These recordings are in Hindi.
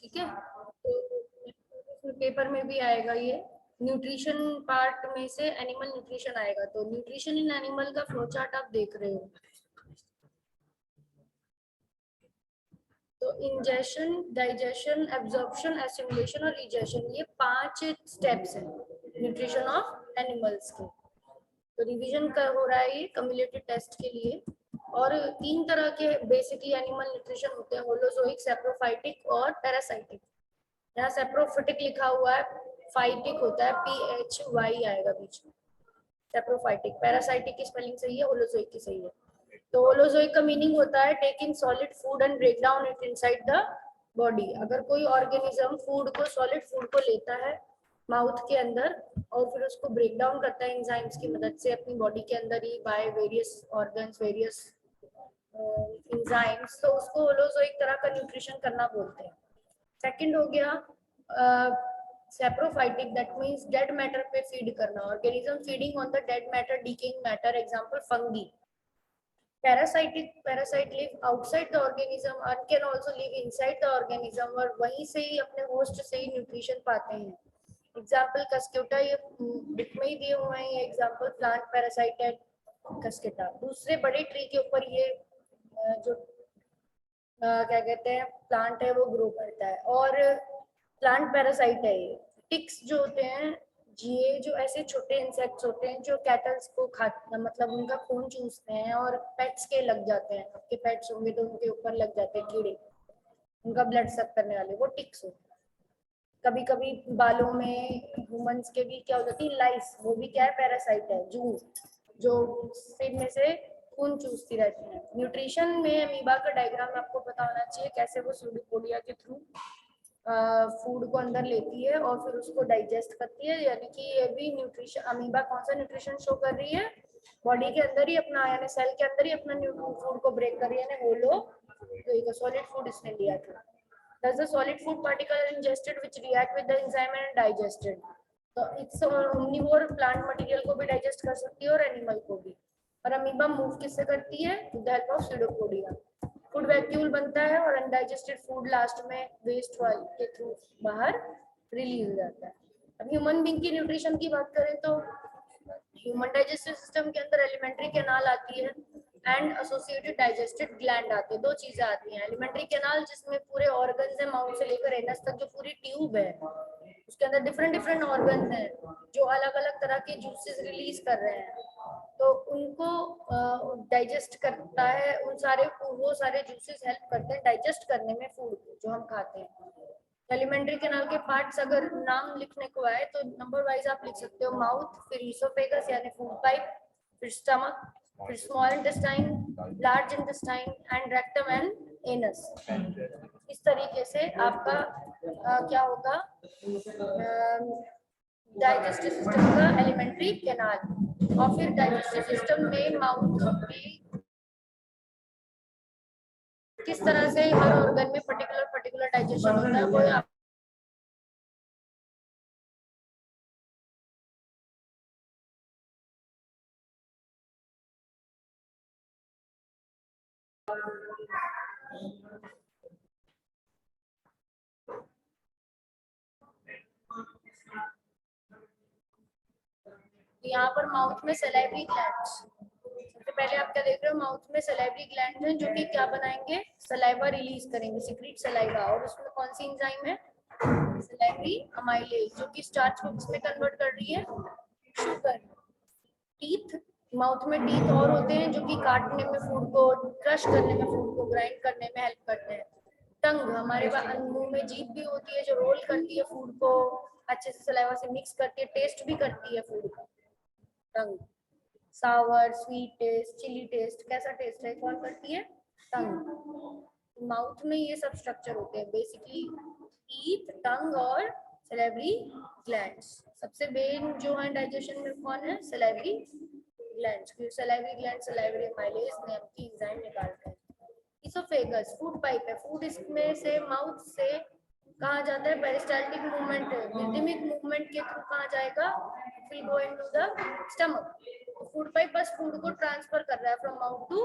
ठीक है, तो पेपर में भी आएगा ये न्यूट्रिशन पार्ट में से एनिमल न्यूट्रिशन आएगा। तो न्यूट्रिशन इन एनिमल का फ्लो चार्ट आप देख रहे हो। तो इंजेशन, डाइजेशन, एब्जॉर्प्शन, एसिमुलेशन और इजेशन, ये 5 स्टेप्स हैं न्यूट्रिशन ऑफ एनिमल्स के। तो रिवीजन कर हो रहा है ये कम्युलेटिव टेस्ट के लिए। और 3 तरह के बेसिकली एनिमल न्यूट्रिशन होते हैं, होलोजोइक, सेप्रोफाइटिक और पैरासाइटिक। यहाँ सेप्रोफाइटिक लिखा हुआ है, फाइटिक होता है, PHY आएगा बीच में, सेप्रोफाइटिक। पैरासाइटिक की स्पेलिंग सही है, होलोजोइक की सही है। तो होलोजोइक का मीनिंग होता है taking solid food and break down it inside the body. अगर कोई ऑर्गेनिज्म फूड को, सॉलिड फूड को लेता है माउथ के अंदर और फिर उसको ब्रेक डाउन करता है एंजाइम्स की मदद से अपनी बॉडी के अंदर ही by various organs, various enzymes, तो उसको होलोजोइक तरह का न्यूट्रिशन करना बोलते हैं। सेकंड हो गया saprophytic, that means dead matter पे फीड करना, organism feeding on the dead matter, decaying matter, example fungi. Parasitic, parasite live outside the organism and can also live inside the organism, और वहीं से ही अपने होस्ट से ही न्यूट्रिशन पाते हैं। एग्जांपल कस्क्यूटा, ये बुक में ही दिए हुए हैं ये एग्जांपल, प्लांट पैरासाइट है कस्केटा। दूसरे बड़े ट्री के ऊपर ये जो क्या कहते हैं प्लांट है वो ग्रो करता है, और प्लांट पैरासाइट है ये। टिक्स जो होते हैं, ये जो ऐसे छोटे इंसेक्ट्स होते हैं जो कैटल्स को खाते, मतलब उनका खून चूसते हैं और पेट्स के लग जाते हैं, आपके पेट्स होंगे तो उनके ऊपर लग जाते हैं कीड़े, उनका ब्लड सक करने वाले, वो टिक्स होते हैं। कभी कभी बालों में ह्यूमंस के भी क्या हो जाती है, लाइस, वो भी क्या है, पैरासाइट है, जू जो सिर में से खून चूसती रहती है। न्यूट्रिशन में अमीबा का डायग्राम आपको पता होना चाहिए, कैसे वो सूडोपोडिया के थ्रू फूड को अंदर लेती है और फिर उसको डाइजेस्ट करती है। यानी कि ये भी न्यूट्रिशन, अमीबा कौन सा न्यूट्रिशन शो कर रही है, बॉडी के अंदर ही अपना, यानी सेल के अंदर ही अपना फूड को ब्रेक कर रही है, यानी होलो सॉलिड फूड इसने लिया था। Does the solid food particle ingested which react with the enzyme and digested? तो इट्स omnivore, प्लांट मटेरियल को भी डाइजेस्ट कर सकती है और एनिमल को भी। और अमीबा मूव किससे करती है, with the help of pseudopodia. Food vacuole बनता है और अनडाइजेस्टेड फूड लास्ट में वेस्ट वाल के थ्रू बाहर रिलीज हो जाता है। अब ह्यूमन बीइंग की न्यूट्रिशन की बात करें तो ह्यूमन डाइजेस्टिव सिस्टम के अंदर एलिमेंट्री कैनाल आती है एंड एसोसिएटेड डाइजेस्टिव ग्लैंड आते हैं। 2 चीजें आती हैं, एलिमेंट्री कैनाल जिसमें पूरे ऑर्गन्स हैं, माउथ से लेकर एनस तक जो पूरी ट्यूब है, उसके अंदर डिफरेंट डिफरेंट ऑर्गन्स हैं जो अलग अलग तरह के जूसेस रिलीज कर रहे हैं, तो उनको डाइजेस्ट करता है, उन सारे वो सारे जूसेस हेल्प करते हैं डाइजेस्ट करने में फूड को जो हम खाते हैं। एलिमेंट्री कैनाल के पार्ट्स अगर नाम लिखने को आए तो नंबर वाइज आप लिख सकते हो, माउथ, फिर ईसोफेगस यानी फूड पाइप, फिर स्टमक, फिर small intestine, large intestine and rectum and anus. इस तरीके से आपका क्या होगा, डाइजेस्टिव सिस्टम का एलिमेंट्री कैनाल। और फिर डाइजेस्टिव सिस्टम में माउथ में किस तरह से हर ऑर्गन में पर्टिकुलर डाइजेशन होता है, वो आप यहाँ पर माउथ में सलाइवरी ग्लैंड्स, सबसे पहले आप क्या देख रहे हो, माउथ में सलाइवरी ग्लैंड हैं जो कि क्या बनाएंगे, सलाइवा रिलीज करेंगे, सीक्रेट सलाइवा। और उसमें कौन सी एंजाइम है, सलाइवरी अमाइलेज, जो कि स्टार्च को किसमें कन्वर्ट कर रही है, शुगर। टीथ, माउथ में टीथ और होते हैं जो कि काटने में, फूड को क्रश करने में, फूड को ग्राइंड करने में हेल्प करते हैं। टंग, हमारे मुंह में जीभ भी होती है जो रोल करती है फूड को, अच्छे से सलाइवा से मिक्स करती है, टेस्ट भी करती है फूड का। टंग, सावर, स्वीट टेस्ट, चिली टेस्ट, कैसा टेस्ट है कौन करती है, टंग। माउथ में ये सब स्ट्रक्चर होते हैं बेसिकली, टीथ, टंग और सलाइवरी ग्लैंड्स। सबसे मेन जो है डाइजेशन में कौन है, सलाइवरी ग्लैंड्स, क्योंकि सलाइवरी ग्लैंड सलाइवरी अमाइलेज नाम की एंजाइम निकालते हैं। इसोफेगस, फूड पाइप है, फूड इसमें से माउथ से कहा जाता है, पेरिस्टाल्टिक मूवमेंट, रिदमिक मूवमेंट के थ्रू कहा जाएगा, will go into the stomach. Food pipe बस फूड को ट्रांसफर कर रहा है from mouth to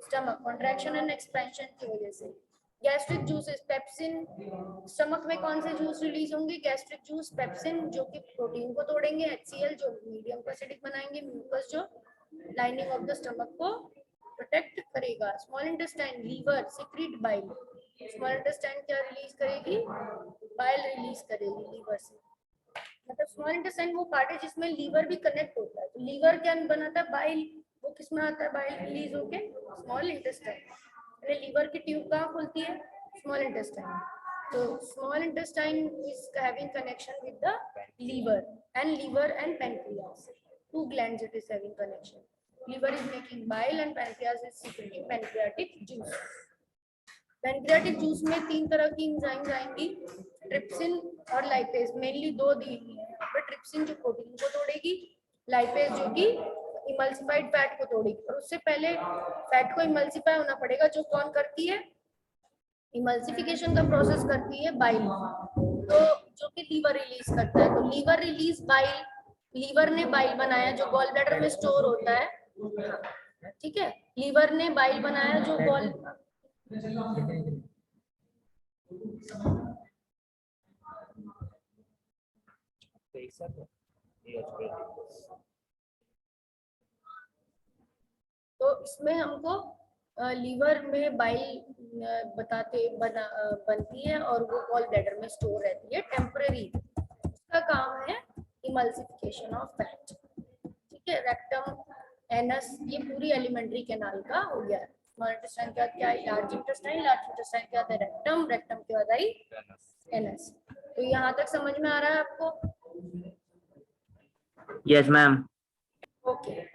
stomach, contraction and expansion की वजह से। गैस्ट्रिक जूसेस पेप्सिन, स्टमक में कौन से जूस रिलीज होंगे? गैस्ट्रिक जूस, पेप्सिन जो कि प्रोटीन को तोड़ेंगे, HCl जो मीडियम को एसिडिक बनाएंगे, म्यूकस जो लाइनिंग ऑफ द स्टमक को प्रोटेक्ट करेगा। Small intestine, liver secrete bile. Small intestine क्या रिलीज करेगी? बाइल रिलीज करेगी लीवर से। मतलब स्मॉल इंटेस्टाइन वो पार्ट है जिसमें लीवर भी कनेक्ट होता है। तो लीवर क्या बनाता है? बाइल। वो किस में आता है बाइल रिलीज होके? Small intestine. लीवर की ट्यूब कहाँ खुलती है? Small intestine. तो small intestine is having connection with the liver and pancreas. Two glands it is having connection. Liver is making bile and pancreas is secreting pancreatic juice. Pancreatic juice में 3 तरह की एंजाइम्स आएंगी, ट्रिप्सिन और लाइपेज। मेनली 2 दी हुई है यहाँ पर। ट्रिप्सिन जो प्रोटीन को तोड़ेगी, लाइपेज जो कि इमल्सिफाइड फैट को तोड़ेगी। और उससे पहले फैट को इमल्सिफाई होना पड़ेगा, जो कौन करती है? इमल्सिफिकेशन का प्रोसेस करती है बाइल, तो जो कि लीवर रिलीज करता है। तो लीवर रिलीज बाइल, लीवर ने बाइल बनाया जो गॉल ब्लैडर में स्टोर होता है। ठीक है, लीवर ने बाइल बनाया जो गॉल तो इसमें हमको लीवर में बाइल बनती है और वो गॉल ब्लैडर में स्टोर रहती है टेम्परेरी। उसका काम है इमल्सिफिकेशन ऑफ फैट। ठीक है, रेक्टम, एनस, ये पूरी एलिमेंट्री कैनाल का हो गया। स्मॉल इंटेस्टाइन के बाद क्या है? Large intestine. लार्ज इंटेस्टाइन के बाद रेक्टम, रेक्टम के बाद आई एनस। तो यहाँ तक समझ में आ रहा है आपको? Yes ma'am. ओके।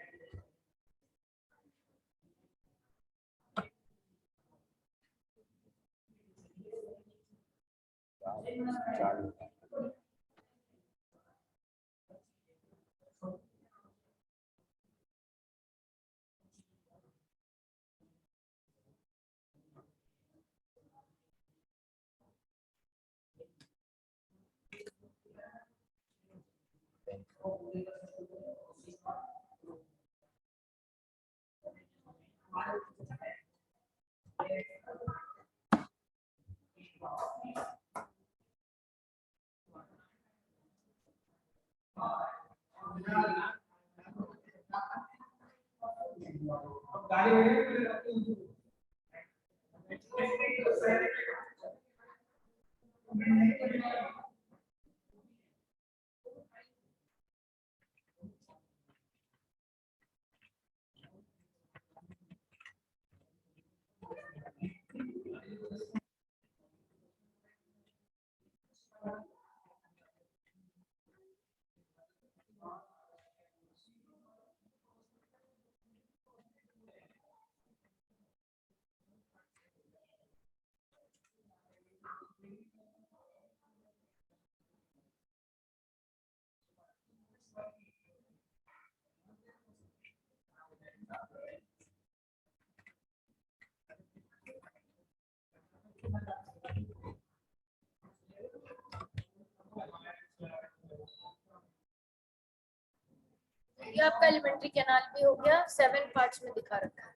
ये आपका एलिमेंट्री कैनाल भी हो गया। 7 पार्ट्स में दिखा रखा है।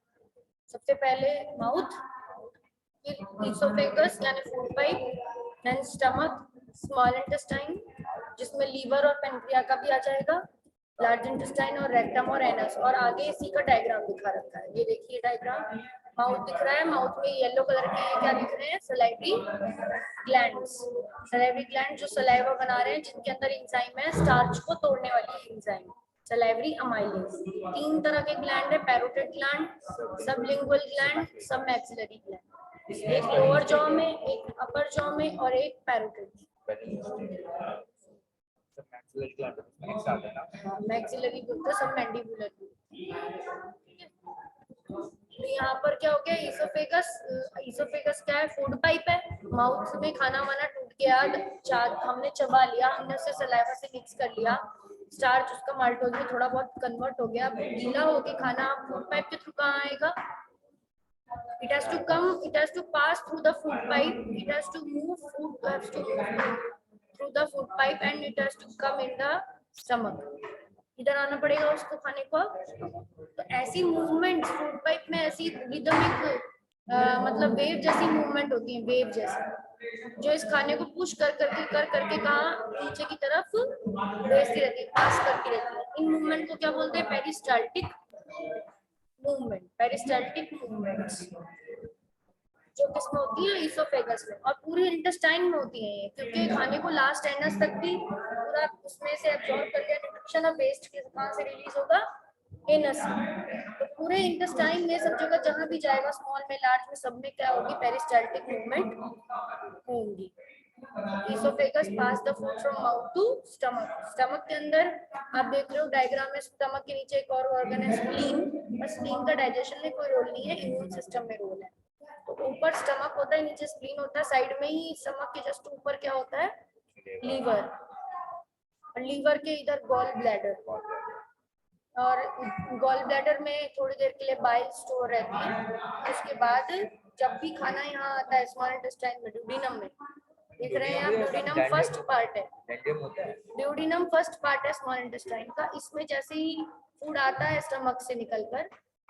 सबसे पहले माउथ, फिर इसोफेगस यानी food pipe, then stomach, small intestine जिसमें लीवर और पेनक्रिया का भी आ जाएगा, लार्ज इंटेस्टाइन और रेक्टम और एनस। और आगे इसी का डायग्राम दिखा रखा है। ये देखिए डायग्राम, माउथ दिख रहा है। माउथ में येलो कलर के क्या दिख रहे हैं? Salivary glands. सलाइवरी ग्लैंड जो सलाइवा बना रहे हैं, जिनके अंदर एंजाइम है स्टार्च को तोड़ने वाली एंजाइम, सलाइवरी अमाइलेज। 3 तरह के ग्लैंड है, पैरोटिड ग्लैंड, सबलिंगुअल ग्लैंड, सब मैक्सिलरी ग्लैंड। एक लोअर जॉ में, एक अपर जॉ में और एक पैरोटिड। मैक्सिलरी बोलते सब मैंडिबुलर। तो यहाँ पर क्या हो गया? इसोफेगस, इसोफेगस क्या है? फूड पाइप है। माउथ में खाना वाना टूट गया, हमने चबा लिया, हमने उसे सलाइवा से मिक्स कर लिया, स्टार्च उसका माल्टोज में थोड़ा बहुत कन्वर्ट हो गया, अब गीला हो गया खाना, फूड पाइप के थ्रू कहाँ आएगा? It has to come, it has to pass through the food pipe, it has to move, food has to move through the food pipe and it has to come in the stomach. इधर आना पड़ेगा उसको खाने को। तो ऐसी मूवमेंट फूड पाइप में, ऐसी रिदमिक मतलब वेव जैसी मूवमेंट होती है, वेव जैसी, जो इस खाने को पुश कर करके कहाँ नीचे की तरफ भेजती रहती है, पास करती रहती है। इन मूवमेंट को क्या बोलते हैं? पेरिस्टाल्टिक मूवमेंट, पेरिस्टाल्टिक मूवमेंट्स, जो किसमें होती है? इसोफेगस में, और पूरी इंटेस्टाइन में होती है ये, क्योंकि खाने को लास्ट एनस तक भी पूरा उसमें से एब्जॉर्ब कर लिया न्यूट्रिशन, और वेस्ट कहाँ से रिलीज होगा? एनस में। तो पूरे इंटेस्टाइन में सब जगह जहां भी जाएगा, स्मॉल में लार्ज में, सब में क्या होगी? पेरिस्टाल्टिक मूवमेंट होंगी। Esophagus pass the food from mouth to stomach. Stomach के अंदर आप देख रहे हो डायग्राम में, स्टमक के नीचे एक और ऑर्गन है स्प्लीन, पर स्प्लीन का डाइजेशन में कोई रोल नहीं है, इम्यून सिस्टम में रोल है। तो ऊपर स्टमक होता है, नीचे स्प्लीन होता है, साइड में ही स्टमक के जस्ट ऊपर क्या होता है? लीवर, और लीवर के इधर गॉल ब्लैडर, और गॉल ब्लैडर में थोड़ी देर के लिए बाइल स्टोर रहती है। उसके बाद जब भी खाना यहाँ आता है स्मॉल इंटेस्टाइन में, ड्यूडिनम में, देख रहे हैं आप, ड्यूडिनम फर्स्ट पार्ट है, ड्यूडिनम फर्स्ट पार्ट है स्मॉल इंटेस्टाइन का। इसमें जैसे ही फूड आता है स्टमक से निकलकर,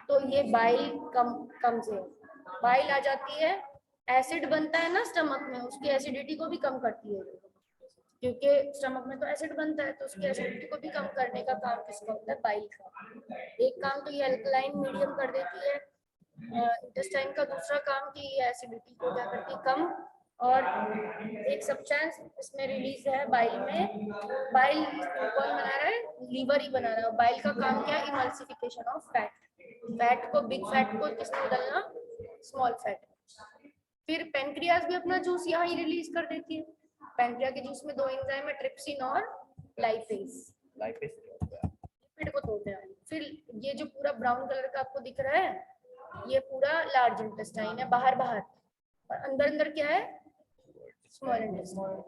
तो ये बाइल कम से बाइल आ जाती है, एसिड बनता है ना स्टमक में, उसकी एसिडिटी को भी कम करती है, क्योंकि स्टमक में तो एसिड बनता है, तो उसकी एसिडिटी को भी कम करने का काम किसका होता है? बाइल का। एक काम तो ये अल्कलाइन मीडियम कर देती है इंटेस्टाइन का, दूसरा काम कि ये एसिडिटी को क्या करती है? कम। और एक सब्सटेंस इसमें रिलीज है बाइल में, बाइल कौन बना रहा है? लीवर ही बना रहा है। बाइल का काम क्या है? इमल्सिफिकेशन ऑफ फैट, फैट को, बिग फैट को किसमें बदलना? Small fat. फिर पेनक्रियाज भी अपना जूस यहाँ ही रिलीज कर देती है। पेनक्रिया के जूस में दो एंजाइम है, ट्रिप्सिन और लाइपेज, लिपिड को तोड़ने वाली। फिर ये जो पूरा ब्राउन कलर का आपको दिख रहा है, ये पूरा लार्ज इंटेस्टाइन है, बाहर बाहर, और अंदर अंदर क्या है? Small intestine.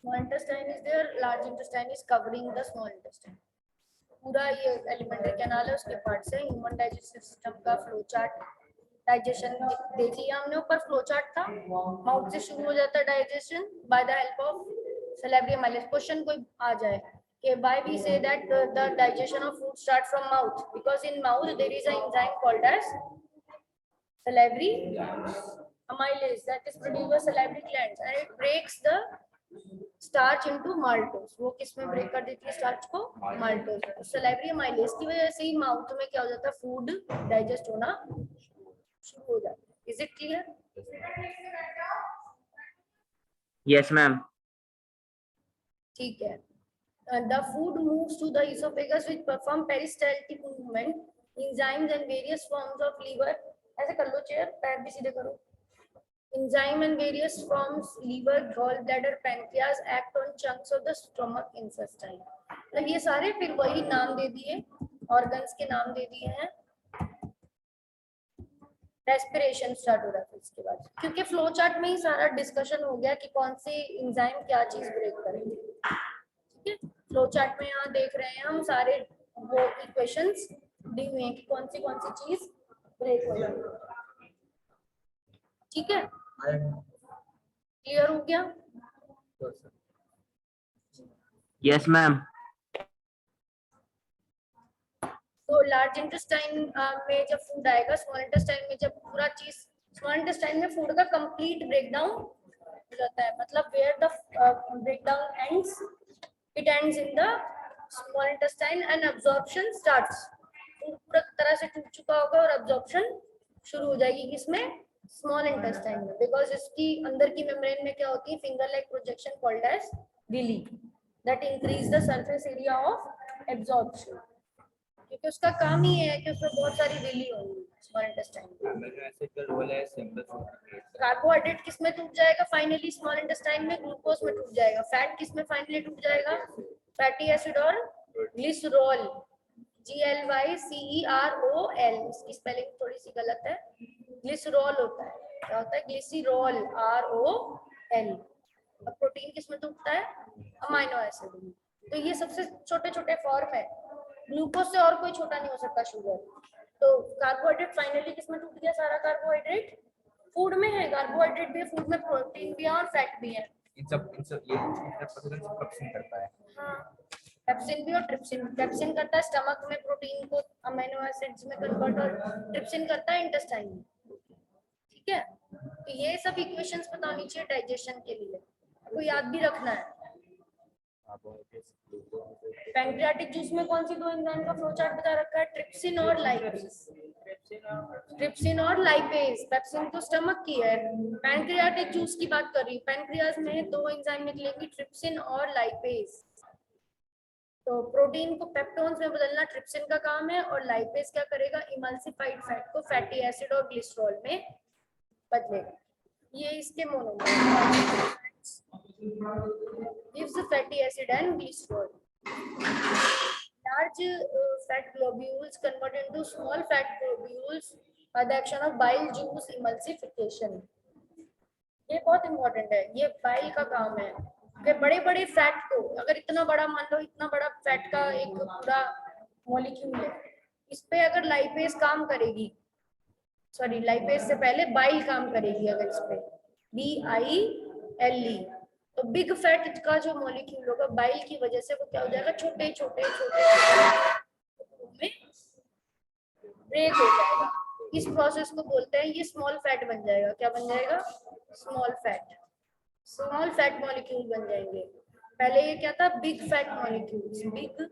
Small intestine is there, large intestine is covering the small intestine. पूरा ये एलिमेंट्री कैनाल है, उसके पार्ट से ह्यूमन डाइजेस्टिव सिस्टम का फ्लो चार्ट, डाइजेशन देख लिया हमने, ऊपर फ्लो चार्ट था, माउथ से शुरू हो जाता है digestion by the help of salivary amylase. Question कोई आ जाए कि why we say that the digestion of food start from mouth, because in mouth there is an enzyme called as salivary amylase that is produced by salivary glands, and it breaks the starch into maltose। वो किसमें ब्रेक कर देती है स्टार्च को? माल्टोज। तो सैलिवरी एमाइलेज की वजह से ही माउथ में क्या हो जाता है? फूड डाइजेस्ट होना शुरू हो जाता है। Is it clear? Yes ma'am. ठीक है। The food moves to the esophagus which perform peristaltic movement, enzymes and various forms of liver। ऐसे कर लो चेयर, पैर भी सीधे करो। Enzyme and various forms, liver, gallbladder, pancreas act on chunks of the stomach intestine। तो ये सारे फिर वही नाम दे दिए, ऑर्गन्स के नाम दे दिए हैं। रेस्पिरेशन स्टार्ट हो रहा है इसके बाद, क्योंकि फ्लो चार्ट में ही सारा डिस्कशन हो गया कि कौन सी एंजाइम क्या चीज ब्रेक करेंगे। ठीक है, फ्लो चार्ट में यहाँ देख रहे हैं हम सारे वो इक्वेशंस दी हुई हैं कि कौन सी चीज ब्रेक हो जाएगी। ठीक है, क्लियर हो गया? Yes ma'am. तो लार्ज इंटेस्टाइन में जब फूड आएगा, स्मॉल इंटेस्टाइन में जब पूरा चीज, स्मॉल इंटेस्टाइन में फूड का कंप्लीट ब्रेकडाउन हो जाता है, मतलब where the breakdown ends, it ends in the small intestine and absorption starts. पूरा तरह से टूट चुका होगा और अब्जॉर्प्शन शुरू हो जाएगी किसमें? स्मॉल इंटेस्टाइन में, बिकॉज इसकी अंदर की मेम्ब्रेन में क्या होती है? Finger like projection called as villi that increase the surface area of absorption, क्योंकि उसका काम ही है कि उसमें बहुत सारी विली होगी स्मॉल इंटेस्टाइन में। कार्बोहाइड्रेट किसमें टूट जाएगा फाइनली? स्मॉल इंटेस्टाइन में ग्लूकोज में टूट जाएगा। फैट किसमें फाइनली टूट जाएगा? फैटी एसिड और ग्लिसरॉल, GLYCEROL। इसकी स्पेलिंग थोड़ी सी गलत है, ग्लिसरॉल होता है। क्या होता है? Glycerol, ROL। अब प्रोटीन किसमें टूटता है? अमाइनो एसिड में। तो ये सबसे छोटे छोटे फॉर्म है, ग्लूकोज से और कोई छोटा नहीं हो सकता शुगर। तो कार्बोहाइड्रेट फाइनली किसमें टूट गया? सारा कार्बोहाइड्रेट फूड में है, कार्बोहाइड्रेट भी है फूड में, प्रोटीन भी है और फैट भी है। इन सब ये पेप्सिन करता है। हाँ, पेप्सिन भी और ट्रिप्सिन। पेप्सिन करता है स्टमक में प्रोटीन को अमीनो एसिड्स में कन्वर्ट, और ट्रिप्सिन करता है इंटेस्टाइन में। ठीक है, तो ये सब इक्वेशंस पता होनी चाहिए डाइजेशन के लिए, आपको याद भी रखना है। पैंक्रियाटिक जूस में कौन सी दो एंजाइम का फ्लो चार्ट बता रखा है, ट्रिप्सिन और लाइपेज। ट्रिप्सिन और लाइपेज, पेप्सिन तो स्टमक की है, पैंक्रियाटिक जूस की बात कर रही हूँ। पैंक्रियाज में दो एंजाइम निकलेंगी, ट्रिप्सिन और लाइपेज। तो प्रोटीन को पेप्टोन्स में बदलना ट्रिप्सिन का काम है, और लाइपेज क्या करेगा, इमल्सिफाइड फैट को फैटी एसिड और ग्लिसरॉल में बदलेगा। ये इसके monomer gives the fatty acid and glycerol. Large fat globules convert into small fat globules by the action of bile juice emulsification. ये बहुत इंपॉर्टेंट है, ये बाइल का काम है कि बड़े बड़े फैट को, अगर इतना बड़ा मान लो, इतना बड़ा फैट का एक पूरा मॉलिक्यूल है, इस पे अगर लाइपेज काम करेगी, सॉरी लाइपेज से पहले बाइल काम करेगी, अगर इस पे BILE, तो बिग फैट का जो मॉलिक्यूल होगा बाइल की वजह से वो क्या हो जाएगा, छोटे छोटे छोटे में ब्रेक हो जाएगा। इस प्रोसेस को बोलते हैं, ये स्मॉल फैट बन जाएगा। क्या बन जाएगा, small fat, small fat molecule बन जाएंगे। पहले ये क्या था, बिग फैट मॉलिक्यूल्स। बिग,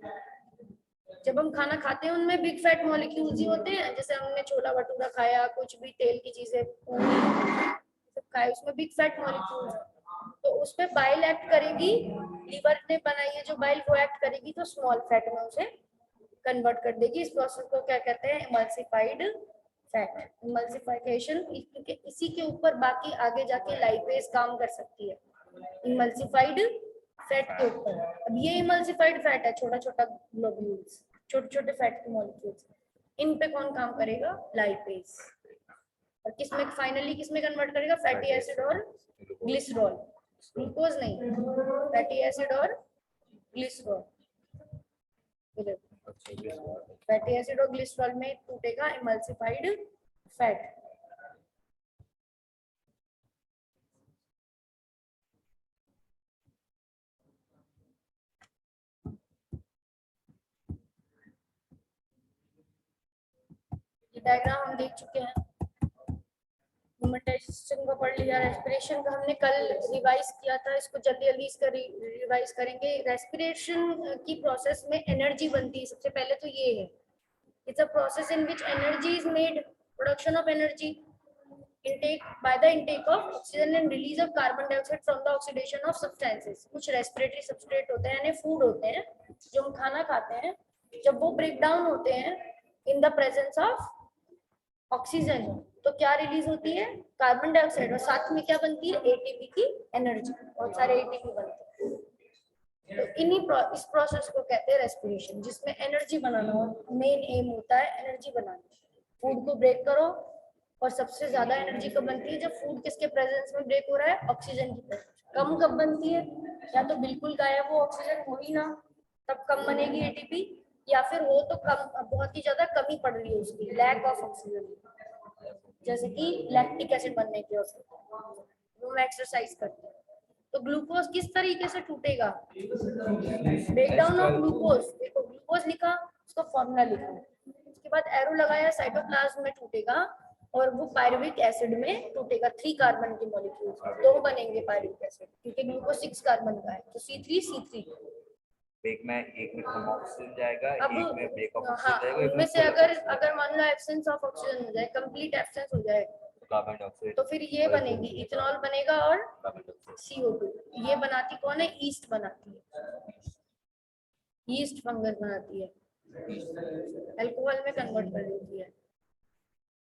जब हम खाना खाते हैं उनमें बिग फैट मॉलिक्यूल्स ही होते हैं, जैसे हमने छोला भटूरा खाया, कुछ भी तेल की चीजें खाए, उसमें बिग फैट मॉलिक्यूल्स, तो उस पे बाइल एक्ट करेगी, लीवर ने बनाई है जो बाइल, वो एक्ट करेगी तो स्मॉल फैट में उसे कन्वर्ट कर देगी। इस प्रोसेस को क्या कहते हैं, इमल्सिफाइड फैट, इमल्सिफिकेशन। क्योंकि इसी के ऊपर बाकी आगे जाके लाइपेज काम कर सकती है, इमल्सिफाइड फैट के ऊपर। अब ये इमल्सिफाइड फैट है, छोटा छोटा ग्लोब्यूल्स, छोटे छोटे फैट के मॉलिक्यूल्स, इन पे कौन काम करेगा, लाइपेज। और किसमें फाइनली किसमें कन्वर्ट करेगा, फैटी एसिड और ग्लिसरॉल, ग्लूकोज नहीं, फैटी एसिड और ग्लिसरॉल। फैटी एसिड और ग्लिसरॉल में टूटेगा इमल्सिफाइड फैट। ये डायग्राम हम देख चुके हैं, मूवमेंटाइजेशन को पढ़ लिया, रेस्पिरेशन का हमने कल रिवाइज किया था, इसको जल्दी जल्दी इसका रिवाइज करेंगे। रेस्पिरेशन की प्रोसेस में एनर्जी बनती है, सबसे पहले तो ये है, it's a process in which energy is made, production of energy, intake by the intake of oxygen and release of carbon dioxide from the oxidation of substances। कुछ रेस्पिरेटरी सबस्ट्रेट होते हैं, यानी फूड होते हैं जो हम खाना खाते हैं, जब वो ब्रेक डाउन होते हैं in the presence of oxygen, तो क्या रिलीज होती है, कार्बन डाइऑक्साइड, और साथ में क्या बनती है, एटीपी की एनर्जी, बहुत सारे एटीपी बनते हैं। तो इस प्रोसेस को कहते हैं रेस्पिरेशन, जिसमें एनर्जी बनाना हो, मेन एम होता है एनर्जी बनाना। फूड को ब्रेक करो, और सबसे ज्यादा एनर्जी कब बनती है, जब फूड किसके प्रेजेंस में ब्रेक हो रहा है, ऑक्सीजन की प्रेजेंस। कम कब बनती है, या तो बिल्कुल गायब हो ऑक्सीजन, हो ही ना, तब कम बनेगी एटीपी, या फिर हो तो कम, बहुत ही ज्यादा कमी पड़ रही है उसकी, लैक ऑफ ऑक्सीजन, जैसे कि लैक्टिक एसिड बनने की वो एक्सरसाइज करते हैं। तो ग्लूकोज किस तरीके से टूटेगा, ब्रेकडाउन ऑफ ग्लूकोज। देखो ग्लूकोज लिखा, उसका फॉर्मूला लिखा, उसके बाद एरो लगाया, साइटोप्लाज्म में टूटेगा, और वो पायरुविक एसिड में टूटेगा। 3 कार्बन के मॉलिक्यूल्स, 2 बनेंगे पायरुविक एसिड, क्योंकि ग्लूकोज 6 कार्बन का है, तो C3 एक में कम ऑक्सीजन जाएगा, अब एक में ब्रेक ऑफ हाँ, ऑक्सीजन जाएगा, उनमें से अगर मान लो एब्सेंस ऑफ ऑक्सीजन हो जाए, कंप्लीट एब्सेंस हो जाए, कार्बन डाइऑक्साइड, तो फिर ये बनेगी, इथेनॉल बनेगा और CO2। ये बनाती कौन है, ईस्ट बनाती है, ईस्ट फंगस बनाती है, अल्कोहल में कन्वर्ट कर देती है।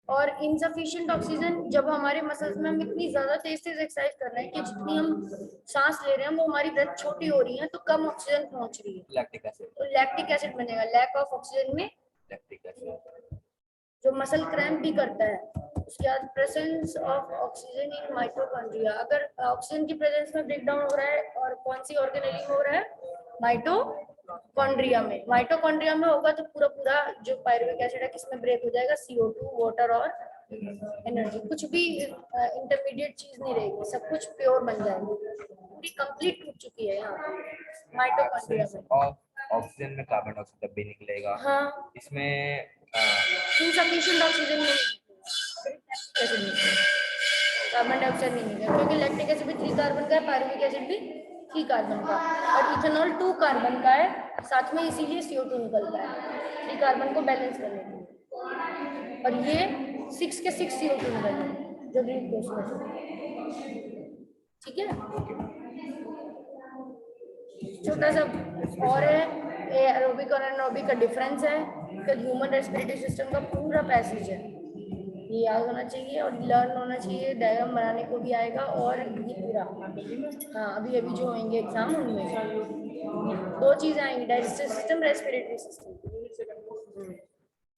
और इनसफिशिएंट ऑक्सीजन, जब हमारे मसल्स में हम इतनी ज्यादा तेज तेज एक्सरसाइज कर रहे हैं कि जितनी हम सांस ले रहे हैं वो हमारी ब्रेथ छोटी हो रही है, तो कम ऑक्सीजन पहुंच रही है, लैक्टिक एसिड, तो लैक्टिक एसिड बनेगा। लैक ऑफ ऑक्सीजन में लैक्टिक एसिड जो मसल क्रैम्प भी करता है। उसके बाद presence of oxygen in mitochondria, अगर ऑक्सीजन की प्रेजेंस में ब्रेकडाउन हो रहा है, और कौन सी ऑर्गेनेली में हो रहा है, माइटोकॉन्ड्रिया में। माइटोकॉन्ड्रिया में होगा तो पूरा पूरा जो पायरुविक एसिड है किसमें ब्रेक हो जाएगा, CO2, वाटर और एनर्जी, कुछ भी इंटरमीडिएट चीज नहीं रहेगी, सब कुछ प्योर बन जाएगा, पूरी कंप्लीट टूट चुकी है यहाँ माइटोकॉन्ड्रिया में। ऑक्सीजन में कार्बन डाइऑक्साइड भी निकलेगा। हाँ, इसमें इनसफिशिएंट ऑक्सीजन में एसिड निकलेगा, कार्बन डाइऑक्साइड नहीं निकलेगा, क्योंकि लैक्टिक एसिड भी 3 कार्बन का है, पायरुविक एसिड भी 3 कार्बन का, और इथेनॉल 2 कार्बन का है साथ में, इसीलिए CO2 निकलता है 3 कार्बन को बैलेंस करने के लिए, और ये 6 के 6 CO2 निकलेंगे जो ग्लूकोज में, ठीक है। छोटा सा और है, एरोबिक और एनारोबिक का डिफरेंस है, फिर ह्यूमन रेस्पिरेटरी सिस्टम का पूरा पैसेज है, ये याद होना चाहिए और लर्न होना चाहिए, डायग्राम बनाने को भी आएगा, और ये पूरा, हाँ अभी अभी जो होंगे एग्जाम उनमें 2 चीजें आएंगी, डाइजेस्टिव सिस्टम, रेस्पिरेटरी सिस्टम,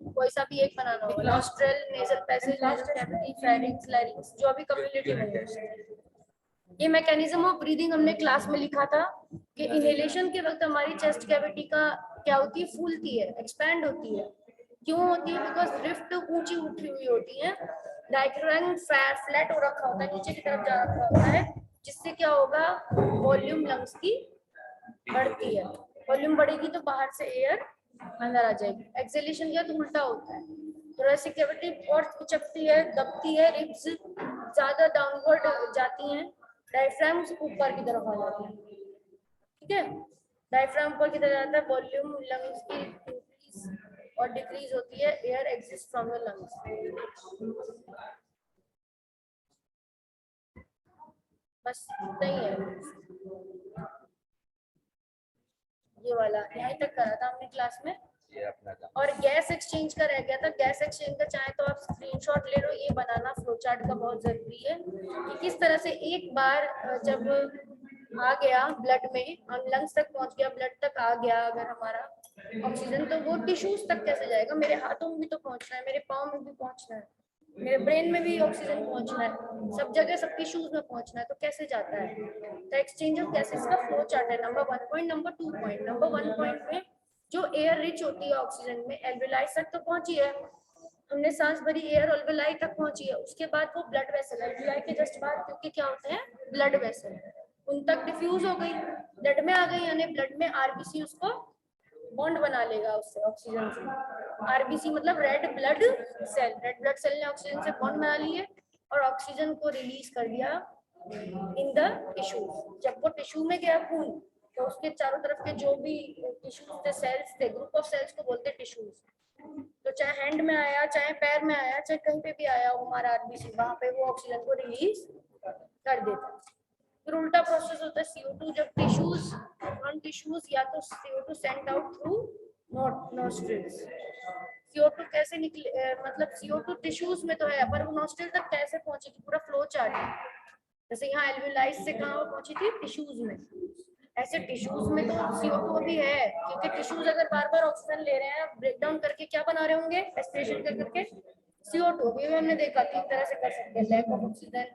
कोई सा भी एक बनाना होगा, nostril, nasal passage, nasal cavity, pharynx, larynx, जो अभी कम्युनिटी में है। ये मैकेनिज्म ऑफ ब्रीदिंग हमने क्लास में लिखा था कि इनहेलेशन के वक्त हमारी चेस्ट कैविटी का क्या होती है, फूलती है, एक्सपैंड होती है, क्यों होती है, बिकॉज ड्रिफ्ट ऊंची उठी हुई होती है, डायफ्राम फ्लैट हो रखा होता है, नीचे की तरफ जा रखा होता है, जिससे क्या होगा, वॉल्यूम लंग्स की बढ़ती है, वॉल्यूम बढ़ेगी तो बाहर से एयर अंदर आ जाएगी, एक्सेलेशन क्या तो उल्टा होता है, थोरेसिक कैविटी और उचकती है, दबती है, रिब्स ज्यादा डाउनवर्ड जाती हैं, डायफ्राम ऊपर की तरफ आ जाती है, ठीक है, डायफ्राम ऊपर की तरफ जाता है, वॉल्यूम लंग्स की इंक्रीज और डिक्रीज होती है, air exist from the lungs, बस इतना ही है, ये वाला यहीं तक करा था हमने क्लास में, ये अपना काम। और गैस एक्सचेंज का रह गया था, गैस एक्सचेंज का चाहे तो आप स्क्रीनशॉट ले लो, ये बनाना फ्लो चार्ट का बहुत जरूरी है कि किस तरह से एक बार जब आ गया ब्लड में, हम लंग्स तक पहुंच गया, ब्लड तक आ गया अगर हमारा ऑक्सीजन, तो वो टिश्यूज तक कैसे जाएगा, मेरे हाथों में भी तो पहुंचना है, मेरे पाँव में भी पहुंचना है, मेरे ब्रेन में भी ऑक्सीजन पहुंचना है, सब जगह सब टिश्यूज में पहुंचना है, तो कैसे जाता है, तो एक्सचेंज ऑफ गैसेस का फ्लो चार्ट है, number 1 point, number 2 point, number 1 point में जो एयर रिच होती है ऑक्सीजन में, एल्वेलाई तक तो पहुंची है, हमने सांस भरी, एयर एल्वेलाई तक पहुंची है, उसके बाद वो ब्लड वेसल, एल्वेलाई के जस्ट बाद क्योंकि क्या होते हैं ब्लड वेसल, उन तक डिफ्यूज हो गई, ब्लड में आ गई, यानी ब्लड में आरबीसी उसको बॉन्ड बना लेगा उससे, ऑक्सीजन से, आरबीसी मतलब red blood cell, red blood cell ने ऑक्सीजन से बॉन्ड बना लिए और ऑक्सीजन को रिलीज कर दिया इन द टिश्यू, जब वो टिश्यू में गया खून, तो उसके चारों तरफ के जो भी टिश्यूज थे, सेल्स थे, ग्रुप ऑफ सेल्स को बोलते हैं टिश्यूज, तो चाहे हैंड में आया, चाहे पैर में आया, चाहे कहीं पे भी आया हो हमारा आरबीसी, वहां पे वो ऑक्सीजन को रिलीज कर देता है। फिर उल्टा प्रोसेस होता है CO2, जब टिश्यूज, नॉन टिश्यूज या तो CO2 sent out through nostrils, CO2 कैसे निकले, मतलब CO2 टिश्यूज में तो है, पर वो नोस्ट्रिल तक कैसे पहुंचेगी, पूरा फ्लो चार्ट है, जैसे यहाँ एल्वेलाइज से कहाँ पहुंची थी, टिश्यूज में, ऐसे टिश्यूज में तो CO2 अभी है, क्योंकि टिश्यूज अगर बार बार ऑक्सीजन ले रहे हैं, ब्रेक डाउन करके क्या बना रहे होंगे, रेस्पिरेशन कर करके CO2, भी हमने देखा 3 तरह से कर सकते हैं, लैक ऑफ ऑक्सीजन,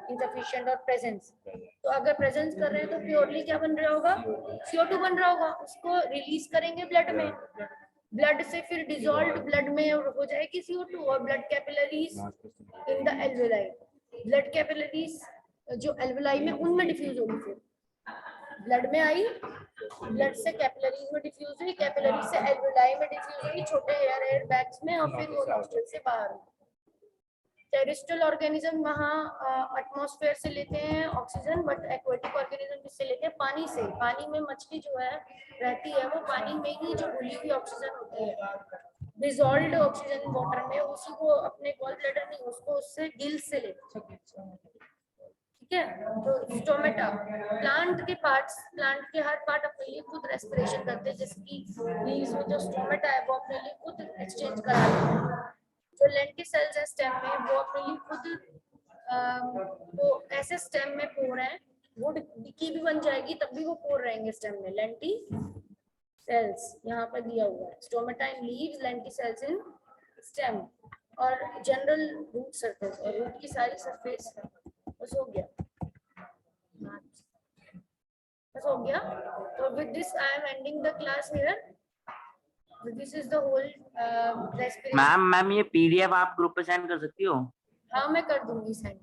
इनसफिशिएंट और प्रेजेंस, तो अगर प्रेजेंस कर रहे हैं तो प्योरली क्या बन रहा होगा, CO2 बन रहा होगा, उसको रिलीज करेंगे ब्लड में, ब्लड से फिर डिजोल्व ब्लड में हो जाएगी CO2, और blood capillaries in the alveoli, blood capillaries जो एल्वेलाई में उनमें डिफ्यूज होगी, फिर ब्लड में आई, ब्लड से कैपिलरीज में डिफ्यूज हुई, कैपिलरी से एल्वेलाई में डिफ्यूज हुई, छोटे एयर बैग्स में, और फिर वो नॉस्ट्रल से बाहर हुई। टेरेस्ट्रियल ऑर्गेनिज्म वहाँ एटमॉस्फेयर से लेते हैं ऑक्सीजन, बट एक्वेटिक ऑर्गेनिज्म किससे लेते हैं, पानी से, पानी में मछली जो है रहती है, वो पानी में ही जो घुली हुई ऑक्सीजन होती है, डिसॉल्व्ड ऑक्सीजन वाटर में, उसी को अपने गॉल ब्लैडर नहीं, उसको उससे गिल्स से लेते हैं, ठीक है। तो स्टोमेटा, प्लांट के पार्ट्स, प्लांट के हर पार्ट अपने लिए खुद रेस्पिरेशन करते हैं, जिसकी लीव्स में जो स्टोमेटा है वो अपने लिए खुद एक्सचेंज करा लेते हैं, जो लेंटिसेल्स है स्टेम में, वो अपने लिए खुद वो ऐसे स्टेम में पोर हैं, वुड की भी बन जाएगी तब भी वो पोर रहेंगे स्टेम में, लेंटी सेल्स यहाँ पर दिया हुआ है, stomata in leaves, lenticels in stem, और जनरल रूट सरफेस, और रूट की सारी सरफेस बस हो गया, बस हो गया। तो with this I am ending the class here, this is the whole respiration. Ma'am ये PDF आप ग्रुप पे सेंड कर सकती हो? हाँ मैं कर दूंगी सेंड।